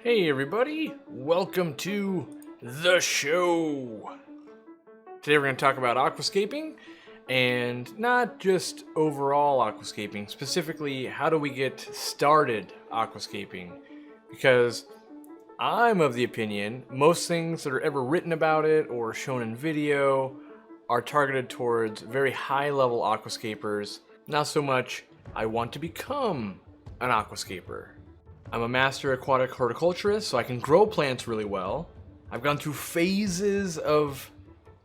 Hey everybody, welcome to the show. Today we're going to talk about aquascaping, and not just overall aquascaping, specifically how do we get started aquascaping, because I'm of the opinion most things that are ever written about it or shown in video are targeted towards very high level aquascapers, not so much I want to become an aquascaper. I'm a master aquatic horticulturist, so I can grow plants really well. I've gone through phases of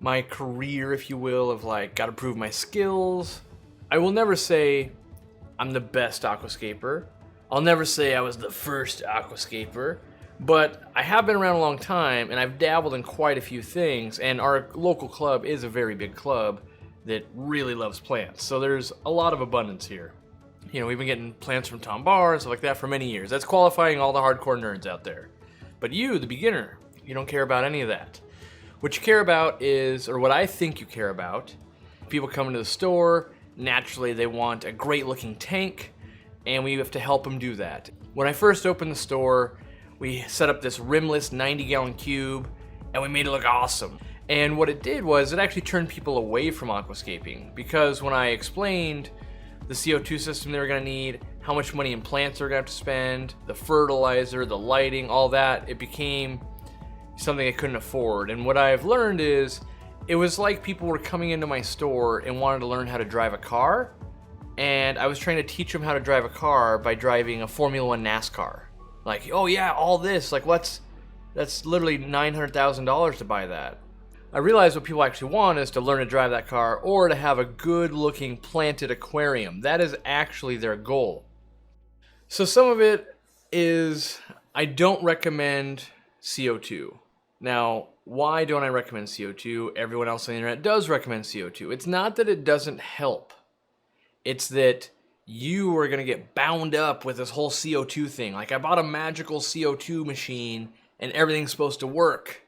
my career, if you will, of like, gotta prove my skills. I will never say I'm the best aquascaper. I'll never say I was the first aquascaper, but I have been around a long time and I've dabbled in quite a few things, and our local club is a very big club that really loves plants, so there's a lot of abundance here. You know, we've been getting plants from Tom Barr and stuff like that for many years. That's qualifying all the hardcore nerds out there. But you, the beginner, you don't care about any of that. What you care about is, or what I think you care about, people come into the store, naturally they want a great looking tank, and we have to help them do that. When I first opened the store, we set up this rimless 90-gallon cube, and we made it look awesome. And what it did was, it actually turned people away from aquascaping, because when I explained the CO2 system they were going to need, how much money in plants they're going to have to spend, the fertilizer, the lighting, all that, it became something I couldn't afford. And what I've learned is, it was like people were coming into my store and wanted to learn how to drive a car, and I was trying to teach them how to drive a car by driving a Formula One NASCAR. Like, oh yeah, all this, like that's literally $900,000 to buy that. I realized what people actually want is to learn to drive that car or to have a good looking planted aquarium. That is actually their goal. So some of it is, I don't recommend CO2. Now, why don't I recommend CO2? Everyone else on the internet does recommend CO2. It's not that it doesn't help. It's that you are going to get bound up with this whole CO2 thing. Like, I bought a magical CO2 machine and everything's supposed to work.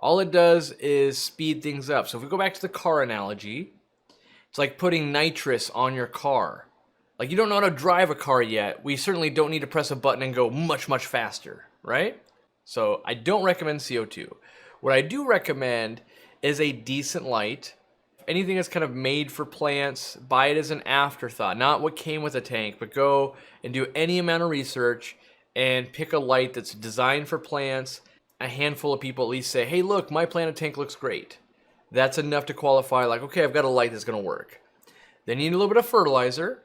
All it does is speed things up. So if we go back to the car analogy, it's like putting nitrous on your car. Like, you don't know how to drive a car yet. We certainly don't need to press a button and go much, much faster, right? So I don't recommend CO2. What I do recommend is a decent light. Anything that's kind of made for plants, buy it as an afterthought. Not what came with a tank, but go and do any amount of research and pick a light that's designed for plants. A handful of people at least say, hey look, my planted tank looks great. That's enough to qualify, like, okay, I've got a light that's gonna work. Then you need a little bit of fertilizer.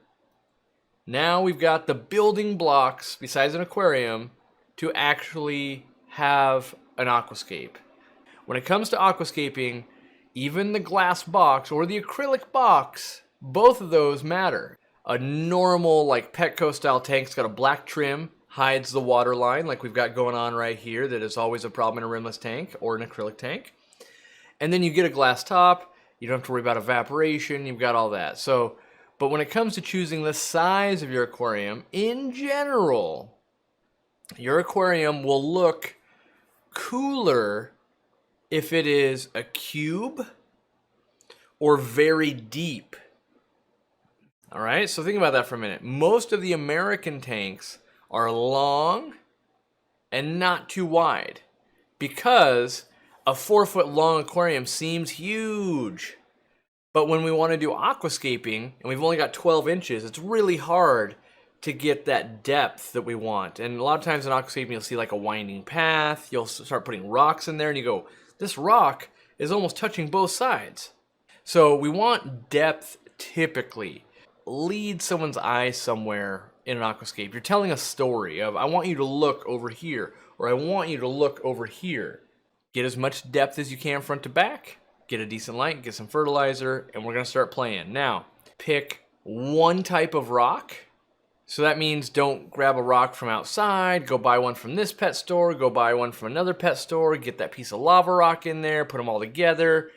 Now we've got the building blocks, besides an aquarium, to actually have an aquascape. When it comes to aquascaping, even the glass box or the acrylic box, both of those matter. A normal, like, Petco style tank's got a black trim, hides the water line like we've got going on right here that is always a problem in a rimless tank or an acrylic tank. And then you get a glass top, you don't have to worry about evaporation, you've got all that. So, but when it comes to choosing the size of your aquarium, in general, your aquarium will look cooler if it is a cube or very deep. All right, so think about that for a minute. Most of the American tanks are long and not too wide, because a 4-foot long aquarium seems huge. But when we want to do aquascaping and we've only got 12 inches, it's really hard to get that depth that we want. And a lot of times in aquascaping, you'll see like a winding path. You'll start putting rocks in there and you go, this rock is almost touching both sides. So we want depth typically. Lead someone's eye somewhere in an aquascape. You're telling a story of, I want you to look over here, or I want you to look over here. Get as much depth as you can front to back, get a decent light, get some fertilizer, and we're gonna start playing. Now, pick one type of rock. So that means don't grab a rock from outside, go buy one from this pet store, go buy one from another pet store, get that piece of lava rock in there, put them all together.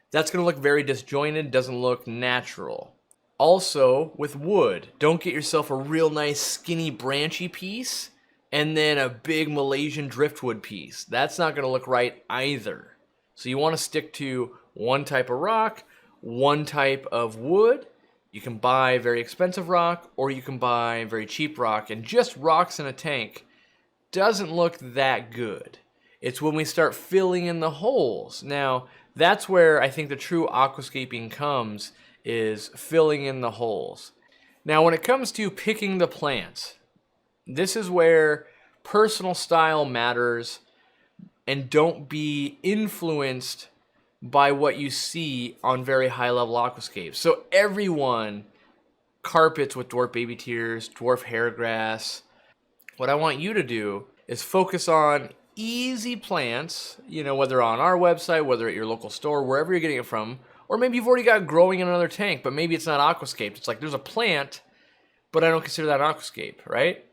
That's gonna look very disjointed, doesn't look natural. Also, with wood, don't get yourself a real nice skinny branchy piece and then a big Malaysian driftwood piece. That's not going to look right either. So you want to stick to one type of rock, one type of wood. You can buy very expensive rock or you can buy very cheap rock, and just rocks in a tank doesn't look that good. It's when we start filling in the holes. Now, that's where I think the true aquascaping comes, is filling in the holes. Now, when it comes to picking the plants, this is where personal style matters, and don't be influenced by what you see on very high level aquascapes. So everyone carpets with dwarf baby tears, dwarf hairgrass. What I want you to do is focus on easy plants, whether on our website, whether at your local store, wherever you're getting it from, or maybe you've already got it growing in another tank, but maybe it's not aquascaped. It's like there's a plant, but I don't consider that an aquascape, right?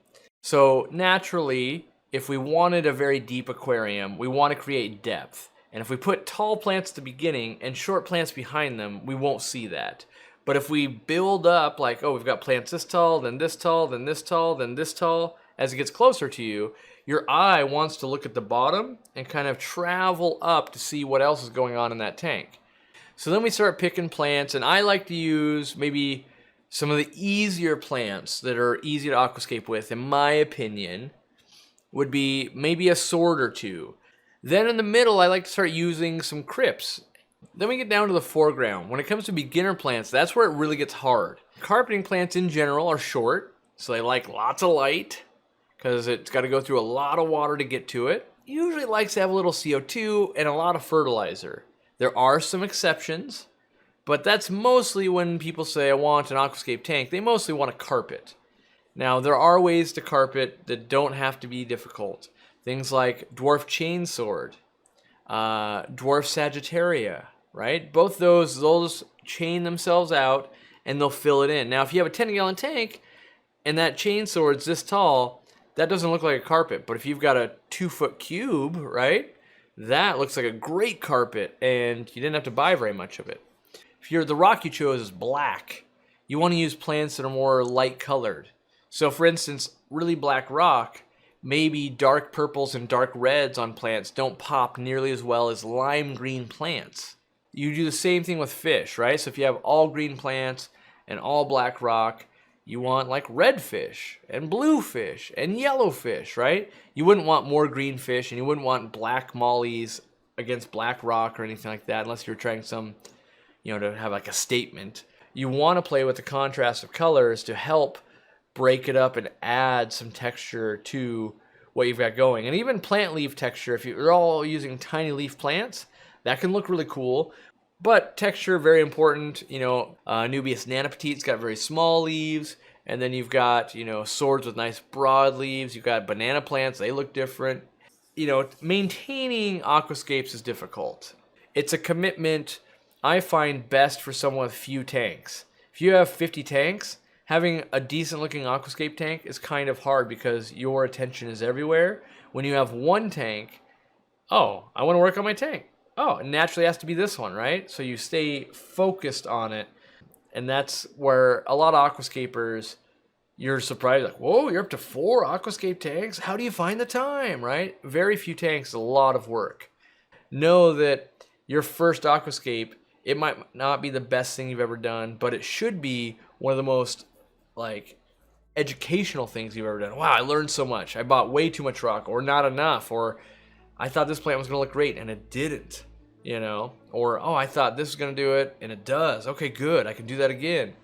So naturally, if we wanted a very deep aquarium, we want to create depth. And if we put tall plants at the beginning and short plants behind them, we won't see that. But if we build up like, oh, we've got plants this tall, then this tall, then this tall, then this tall, as it gets closer to you, your eye wants to look at the bottom and kind of travel up to see what else is going on in that tank. So then we start picking plants, and I like to use maybe some of the easier plants that are easy to aquascape with, in my opinion, would be maybe a sword or two. Then in the middle, I like to start using some crypts. Then we get down to the foreground. When it comes to beginner plants, that's where it really gets hard. Carpeting plants in general are short, so they like lots of light, because it's got to go through a lot of water to get to it. Usually likes to have a little CO2 and a lot of fertilizer. There are some exceptions, but that's mostly when people say, I want an aquascape tank, they mostly want a carpet. Now, there are ways to carpet that don't have to be difficult. Things like dwarf chainsword, dwarf sagittaria, right? Both those, they'll just chain themselves out and they'll fill it in. Now, if you have a 10-gallon tank and that chainsword's this tall, that doesn't look like a carpet. But if you've got a 2-foot cube, right, that looks like a great carpet, and you didn't have to buy very much of it. If the rock you chose is black, you want to use plants that are more light colored. So for instance, really black rock, maybe dark purples and dark reds on plants don't pop nearly as well as lime green plants. You do the same thing with fish, right? So if you have all green plants and all black rock, you want like red fish and blue fish and yellow fish, right? You wouldn't want more green fish, and you wouldn't want black mollies against black rock or anything like that, unless you're trying some, to have like a statement. You want to play with the contrast of colors to help break it up and add some texture to what you've got going. And even plant leaf texture, if you're all using tiny leaf plants, that can look really cool. But texture, very important. Nubius nanopetite's got very small leaves. And then you've got, swords with nice broad leaves. You've got banana plants. They look different. Maintaining aquascapes is difficult. It's a commitment I find best for someone with few tanks. If you have 50 tanks, having a decent looking aquascape tank is kind of hard because your attention is everywhere. When you have one tank, oh, I want to work on my tank. Oh, it naturally has to be this one, right? So you stay focused on it. And that's where a lot of aquascapers, you're surprised, like, whoa, you're up to 4 aquascape tanks? How do you find the time, right? Very few tanks, a lot of work. Know that your first aquascape, it might not be the best thing you've ever done, but it should be one of the most, educational things you've ever done. Wow, I learned so much. I bought way too much rock, or not enough, or I thought this plant was going to look great, and it didn't, Or, oh, I thought this was going to do it, and it does. Okay, good. I can do that again.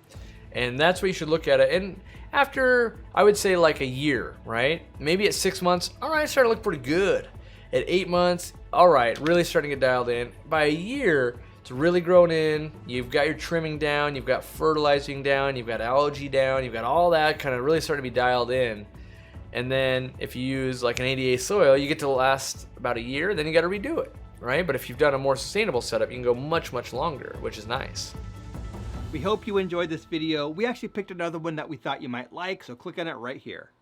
And that's what you should look at it. And after, I would say, like a year, right? Maybe at 6 months, all right, it's starting to look pretty good. At 8 months, all right, really starting to get dialed in. By a year, it's really grown in. You've got your trimming down. You've got fertilizing down. You've got algae down. You've got all that kind of really starting to be dialed in. And then if you use like an ADA soil, you get to last about a year. Then you got to redo it, right? But if you've done a more sustainable setup, you can go much, much longer, which is nice. We hope you enjoyed this video. We actually picked another one that we thought you might like, so click on it right here.